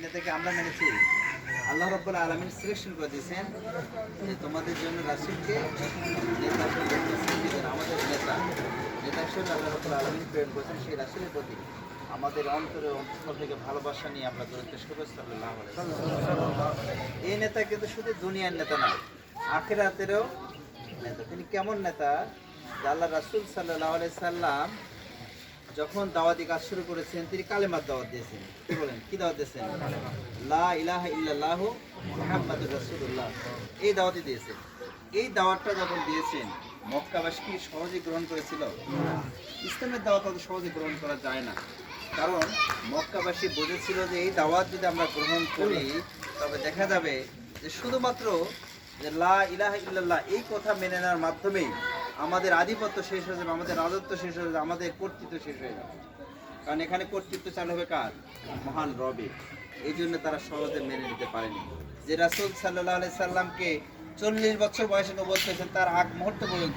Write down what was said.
নেতাকে আমরা মেনেছি। আল্লাহ রাব্বুল আলামিন সিলেকশন করে দিয়েছেন যে তোমাদের জন্য রাসূলকে নেতা হিসেবে দিয়েছেন। আমাদের নেতা হিসেবে আল্লাহ রাব্বুল আলামিন প্রেরণ করেছেন। সেই রাসূলের প্রতি আমাদের অন্তঃস্থল থেকে ভালোবাসা নিয়ে আমরা দরুদ পেশ করব সাল্লাল্লাহু আলাইহি ওয়াসাল্লাম। এই নেতা কিন্তু শুধু দুনিয়ার নেতা নয়, আখিরাতেরও নেতা। তিনি কেমন নেতা? যে আল্লাহ রাসূল সাল্লাল্লাহু আলাইহি সাল্লাম যখন দাওয়াতি কাজ শুরু করেছেন, তিনি কালেমার দাওয়াত দিয়েছেন। কি বলেন, কি দাওয়াত দিয়েছেন? লা ইলাহা ইল্লাল্লাহু মুহাম্মাদুর রাসূলুল্লাহ, এই দাওয়াতই দিয়েছেন। এই দাওয়াতটা যখন দিয়েছেন, মক্কাবাসী কি সহজে গ্রহণ করেছিল? ইসলামের দাওয়াত অত সহজে গ্রহণ করা যায় না। কারণ মক্কাবাসী বুঝেছিল যে এই দাওয়াত যদি আমরা গ্রহণ করি, তবে দেখা যাবে যে শুধুমাত্র যে লা ইলাহা ইল্লাল্লাহ এই কথা মেনে নেওয়ার মাধ্যমেই আমাদের আধিপত্য শেষ হয়ে যাবে, আমাদের রাজত্ব শেষ হয়ে যাবে, আমাদের কর্তৃত্ব শেষ হয়ে যাবে। কারণ এখানে কর্তৃত্ব চালু হবে কার? মহান রবের। এই জন্য তারা সহজে মেনে নিতে পারেনি যে রাসূল সাল্লাল্লাহু আলাইহি সাল্লামকে 40 বছর বয়সে নবুয়ত পেয়েছেন, তার আগ মুহূর্ত পর্যন্ত